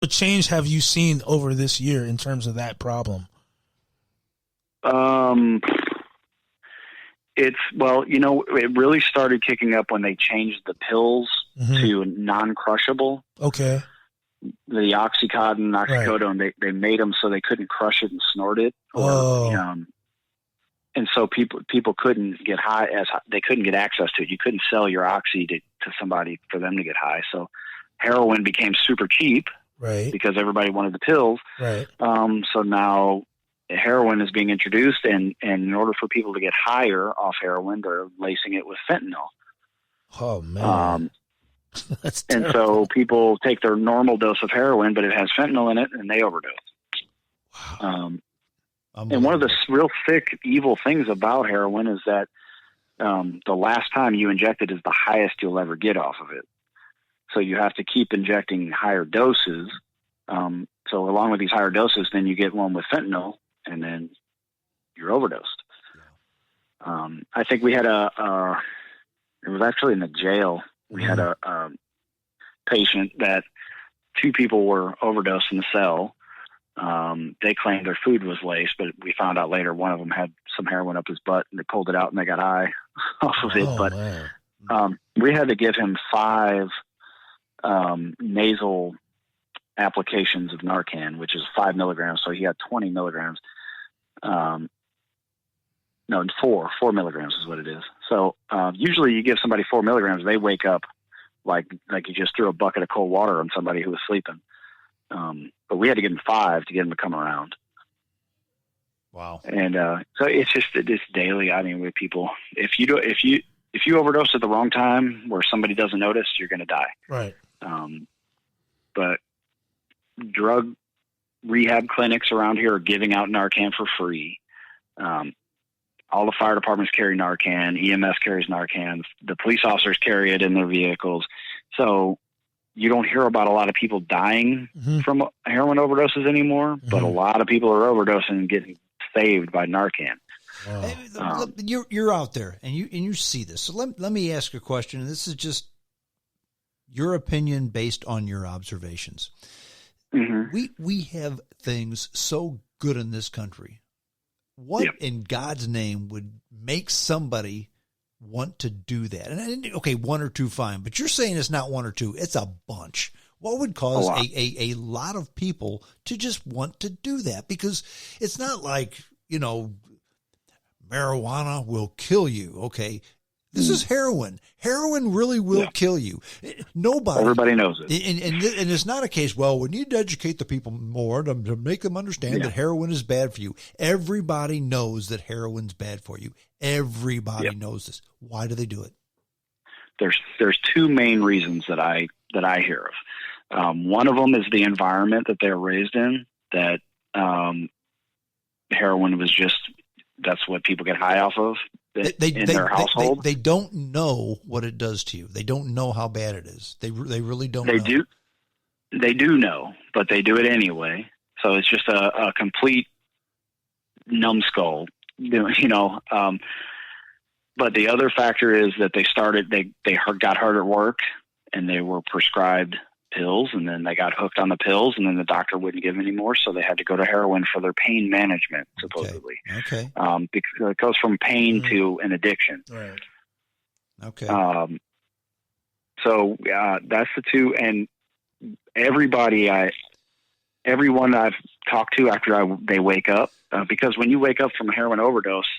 What change have you seen over this year in terms of that problem? It really started kicking up when they changed the pills to non-crushable. Okay. The Oxycontin, oxycodone, they made them so they couldn't crush it and snort it. And so people couldn't get high they couldn't get access to it. You couldn't sell your oxy to somebody for them to get high. So heroin became super cheap, right? Because everybody wanted the pills, right? So now heroin is being introduced, and in order for people to get higher off heroin, they're lacing it with fentanyl. Oh man. That's terrible. And so people take their normal dose of heroin, but it has fentanyl in it, and they overdose. Wow. And one of the real sick, evil things about heroin is that the last time you inject it is the highest you'll ever get off of it. So you have to keep injecting higher doses. So along with these higher doses, then you get one with fentanyl, and then you're overdosed. Yeah. I think we had it was actually in the jail. We had a patient that two people were overdosed in the cell. They claimed their food was laced, but we found out later one of them had some heroin up his butt, and they pulled it out and they got high off of it. But we had to give him 5 nasal applications of Narcan, which is 5 milligrams. So he had 20 milligrams. No, 4 milligrams is what it is. So usually you give somebody 4 milligrams, they wake up like you just threw a bucket of cold water on somebody who was sleeping. But we had to give him 5 to get him to come around. Wow. And so it's daily. I mean, with people, if you overdose at the wrong time where somebody doesn't notice, you're going to die. Right. But drug rehab clinics around here are giving out Narcan for free. All the fire departments carry Narcan. EMS carries Narcan. The police officers carry it in their vehicles. So you don't hear about a lot of people dying from heroin overdoses anymore, but a lot of people are overdosing and getting saved by Narcan. Wow. You're out there and you see this. So let me ask a question. This is just your opinion based on your observations. We have things so good in this country. What in God's name would make somebody want to do that? And okay, 1 or 2, fine. But you're saying it's not 1 or 2; it's a bunch. What would cause a lot of people to just want to do that? Because it's not like, marijuana will kill you. Okay. This is heroin. Heroin really will kill you. Everybody knows it. And it's not a case, well, we need to educate the people more to make them understand that heroin is bad for you. Everybody knows that heroin's bad for you. Everybody knows this. Why do they do it? There's 2 main reasons that I hear of. One of them is the environment that they're raised in, that heroin was just, that's what people get high off of in their household. They don't know what it does to you. They don't know how bad it is. They really don't know. They do know, but they do it anyway. So it's just a complete numbskull, but the other factor is that they got hurt at work and they were prescribed pills, and then they got hooked on the pills, and then the doctor wouldn't give them anymore, so they had to go to heroin for their pain management, supposedly. Okay. Because it goes from pain to an addiction. Right. Okay. So that's the 2, and everyone I've talked to after they wake up, because when you wake up from a heroin overdose,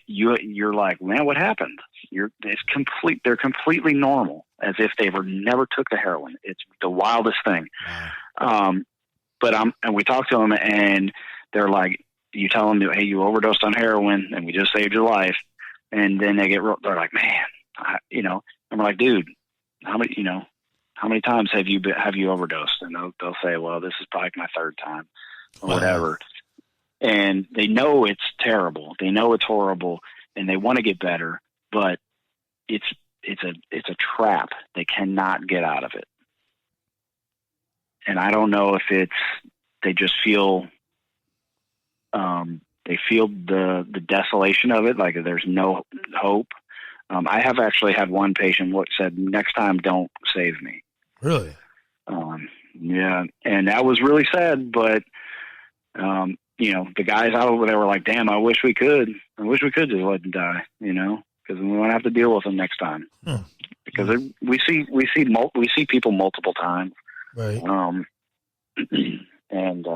you're like, man, what happened? They're completely normal, as if they never took the heroin. It's the wildest thing. Wow. And we talk to them, and they're like, you tell them, hey, you overdosed on heroin, and we just saved your life. And then they're like, man, and we're like, dude, how many times have you overdosed? And they'll say, well, this is probably my 3rd time or whatever. And they know it's terrible. They know it's horrible, and they want to get better, but it's a trap. They cannot get out of it. And I don't know if they just feel, they feel the desolation of it. Like there's no hope. I have actually had one patient said, next time, don't save me. Really? Yeah. And that was really sad, but, the guys out over there were like, damn, I wish we could just let them die, because we won't have to deal with them next time. Because we see people multiple times. Right. And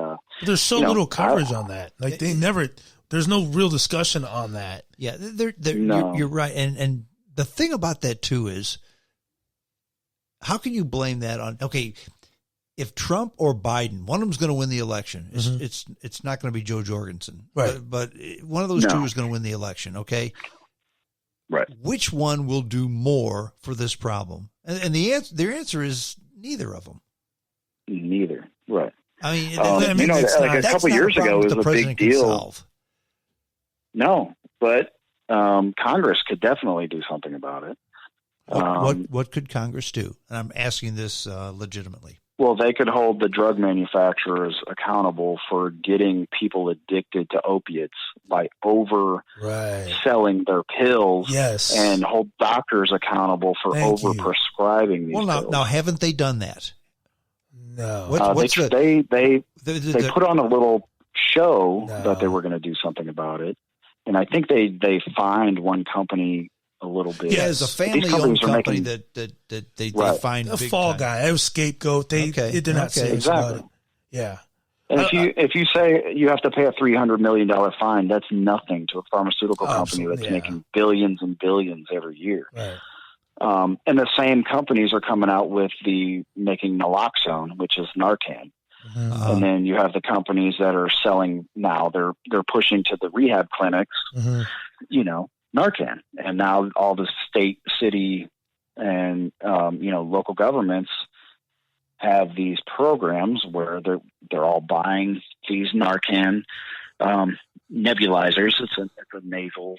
there's so little coverage on that. Like there's no real discussion on that. Yeah, No. you're right. And the thing about that too is, how can you blame that on? Okay, if Trump or Biden, one of them's going to win the election. It's not going to be Joe Jorgensen, right? But one of those two is going to win the election. Okay, right. Which one will do more for this problem? And their answer is neither of them. Neither, right? I mean, a couple years ago, it was a big deal. No, but Congress could definitely do something about it. What could Congress do? And I'm asking this legitimately. Well, they could hold the drug manufacturers accountable for getting people addicted to opiates by overselling their pills. Yes. And hold doctors accountable for overprescribing these pills. Now, haven't they done that? No. They put on a little show that they were going to do something about it. And I think they fined one company a little bit. Yeah, as a family-owned company that they find a fall guy, a scapegoat. They're not serious about it. Yeah. And if you say you have to pay a $300 million fine, that's nothing to a pharmaceutical company that's making billions and billions every year. Right. And the same companies are coming out with making naloxone, which is Narcan. Mm-hmm. And then you have the companies that are selling now. They're pushing to the rehab clinics. Mm-hmm. Narcan, and now all the state, city, and local governments have these programs where they're all buying these Narcan nebulizers. It's a nasal.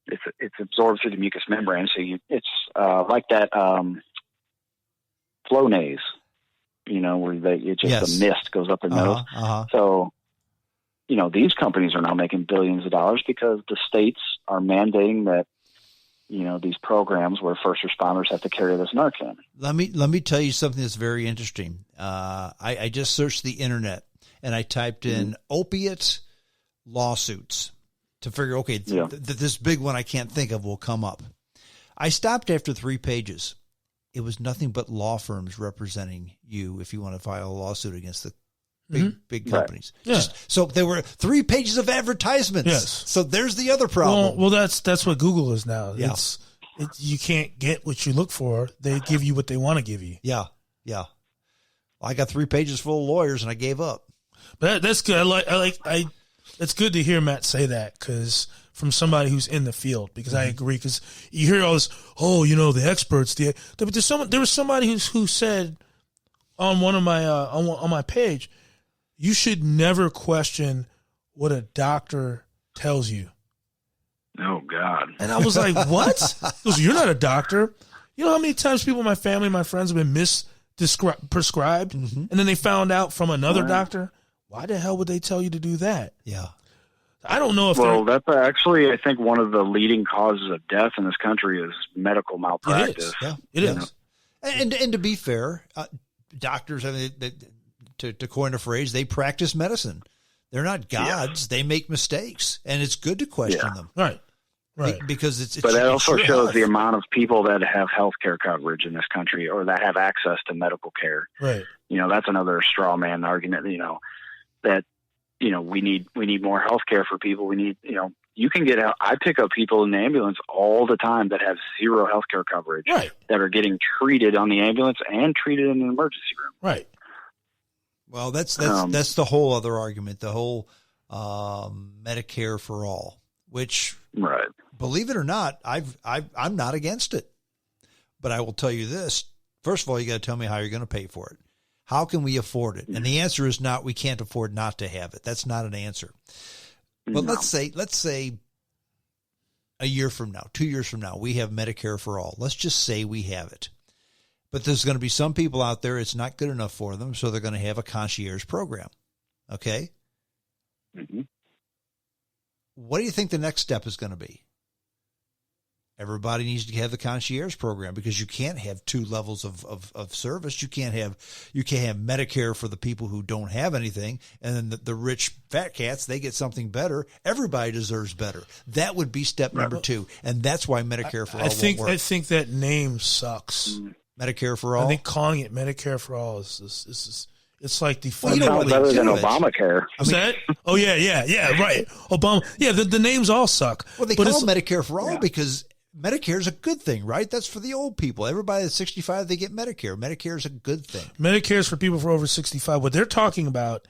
It's absorbed through the mucous membrane, so it's like that Flonase, where the mist goes up the nose. So. These companies are now making billions of dollars because the states are mandating that, these programs where first responders have to carry this Narcan. Let me tell you something that's very interesting. I just searched the internet and I typed in opiate lawsuits to figure, okay, this big one I can't think of will come up. I stopped after 3 pages. It was nothing but law firms representing you if you want to file a lawsuit against the big companies. Right. Yeah. So there were 3 pages of advertisements. Yes. So there's the other problem. Well, that's what Google is now. Yeah. You can't get what you look for. They give you what they want to give you. Yeah. Yeah. I got 3 pages full of lawyers and I gave up. But that's good. It's good to hear Matt say that because from somebody who's in the field, because I agree. Because you hear all this, the experts. But there was somebody who said on one of my on my page, you should never question what a doctor tells you. Oh, God. And I was like, what? He goes, you're not a doctor. You know how many times people in my family, my friends have been prescribed, and then they found out from another doctor? Why the hell would they tell you to do that? Yeah. I don't know if that's actually, I think, one of the leading causes of death in this country is medical malpractice. It is. Yeah, it is. And to be fair, doctors, to coin a phrase, they practice medicine. They're not gods. They make mistakes, and it's good to question them. Right. Because it's but that also shows health. the amount of people that have health care coverage in this country or that have access to medical care. Right. That's another straw man argument, that, we need more health care for people. We need, you can get out. I pick up people in the ambulance all the time that have zero health care coverage that are getting treated on the ambulance and treated in an emergency room. Right. Well, that's the whole other argument, the whole Medicare for all, which, believe it or not, I'm not against it. But I will tell you this. First of all, you got to tell me how you're going to pay for it. How can we afford it? And the answer is not, we can't afford not to have it. That's not an answer. But let's say a year from now, 2 years from now, we have Medicare for all. Let's just say we have it. But there's going to be some people out there, it's not good enough for them, so they're going to have a concierge program. Okay? Mm-hmm. What do you think the next step is going to be? Everybody needs to have the concierge program because you can't have two levels of service. You can't have Medicare for the people who don't have anything, and then the rich fat cats, they get something better. Everybody deserves better. That would be step number 2, and that's why Medicare for all won't work. I think that name sucks. Medicare for all. I think calling it Medicare for all is it's like the sounds better than Obamacare. What's that? Oh yeah, right. Obama. Yeah, the names all suck. Well, they call it Medicare for all because Medicare is a good thing, right? That's for the old people. Everybody that's 65, they get Medicare. Medicare is a good thing. Medicare is for people for over 65. What they're talking about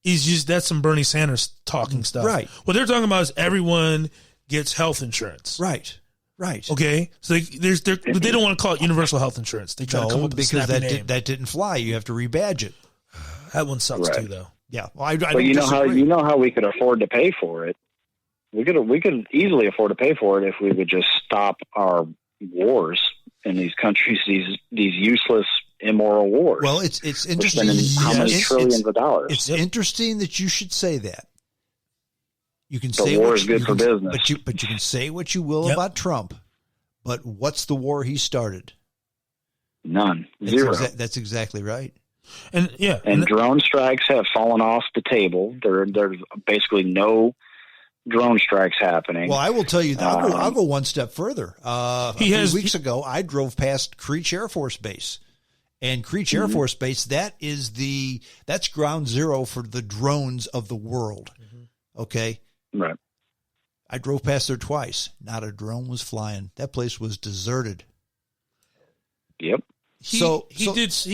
is just that's some Bernie Sanders talking stuff. Right. What they're talking about is everyone gets health insurance. Right. Okay. So they don't want to call it universal health insurance. They try to come up with because a name. that didn't fly. You have to rebadge it. That one sucks too, though. Yeah. Well, I but you know how we could afford to pay for it. We could easily afford to pay for it if we would just stop our wars in these countries, these useless, immoral wars. Well, it's interesting. How many trillions of dollars? It's interesting that you should say that. You can the say war is good for business, but you can say what you will about Trump. But what's the war he started? None. Zero. That's exactly right. And drone strikes have fallen off the table. There's basically no drone strikes happening. Well, I will tell you, I'll go one step further. A few weeks ago, I drove past Creech Air Force Base. And Creech Air Force Base, that's ground zero for the drones of the world. Okay? Right. I drove past there twice. Not a drone was flying. That place was deserted. Yep. He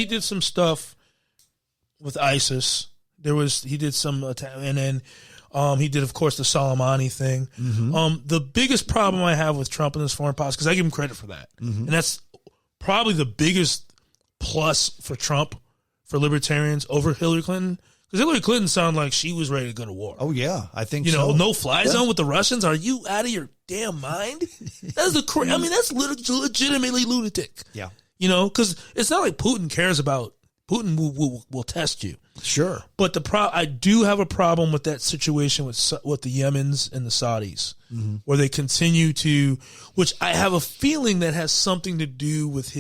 did some stuff with ISIS. He did some and then he did, of course, the Soleimani thing. The biggest problem I have with Trump and his foreign policy, because I give him credit for that, and that's probably the biggest plus for Trump, for libertarians over Hillary Clinton, because Hillary Clinton sounded like she was ready to go to war. Oh yeah, I think so. No-fly zone with the Russians. Are you out of your damn mind? That's that's legitimately lunatic. Yeah, because it's not like Putin cares about. Putin will test you. Sure. But I do have a problem with that situation with the Yemens and the Saudis, where they continue to, which I have a feeling that has something to do with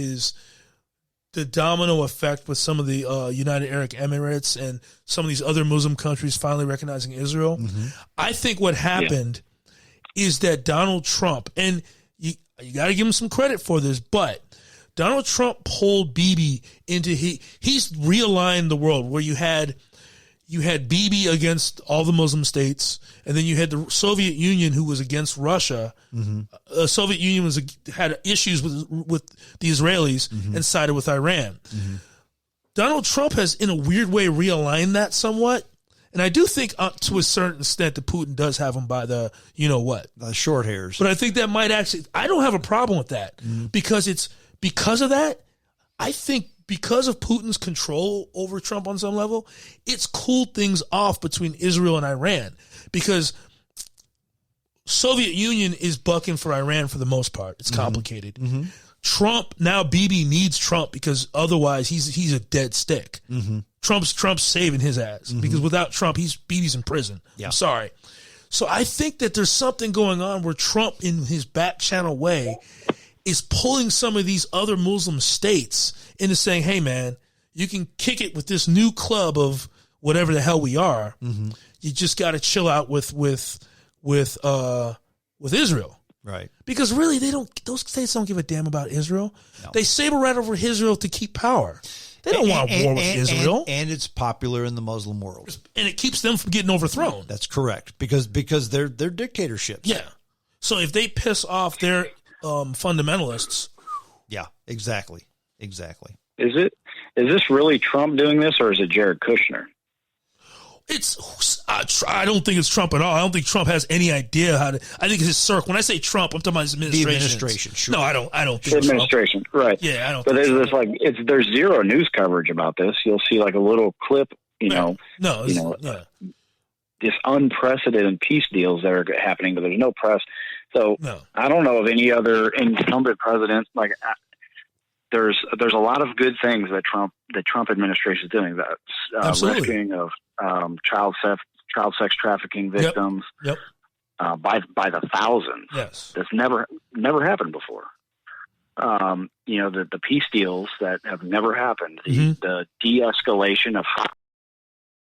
the domino effect with some of the United Arab Emirates and some of these other Muslim countries finally recognizing Israel. I think what happened is that Donald Trump, and you got to give him some credit for this, but Donald Trump pulled Bibi into he's realigned the world where you had Bibi against all the Muslim states, and then you had the Soviet Union who was against Russia. The Soviet Union had issues with the Israelis and sided with Iran. Donald Trump has, in a weird way, realigned that somewhat, and I do think to a certain extent that Putin does have him by the the short hairs. But I think that might actually, I don't have a problem with that because of that, I think because of Putin's control over Trump on some level, it's cooled things off between Israel and Iran, because Soviet Union is bucking for Iran for the most part. It's complicated. Trump, now Bibi needs Trump because otherwise he's a dead stick. Trump's saving his ass because without Trump, Bibi's in prison. Yeah. I'm sorry. So I think that there's something going on where Trump, in his back channel way, is pulling some of these other Muslim states into saying, hey, man, you can kick it with this new club of whatever the hell we are. You just got to chill out with Israel. Right. Because really, those states don't give a damn about Israel. No. They saber right over Israel to keep power. They don't want a war with Israel. And it's popular in the Muslim world. And it keeps them from getting overthrown. That's correct. Because they're dictatorships. Yeah. So if they piss off their fundamentalists. Yeah, exactly. Is this really Trump doing this, or is it Jared Kushner? I don't think it's Trump at all. I don't think Trump has any idea how to. I think it's his circle. When I say Trump, I'm talking about his administration. The administration, sure. No, I don't think administration, Trump. Right? Yeah, I don't. But think there's zero news coverage about this. You'll see like a little clip, this unprecedented peace deals that are happening, but there's no press. So I don't know of any other incumbent president. Like there's a lot of good things that Trump administration is doing. That's rescuing of child sex trafficking victims. Yep. by the thousands. Yes. That's never happened before. The peace deals that have never happened, the de-escalation of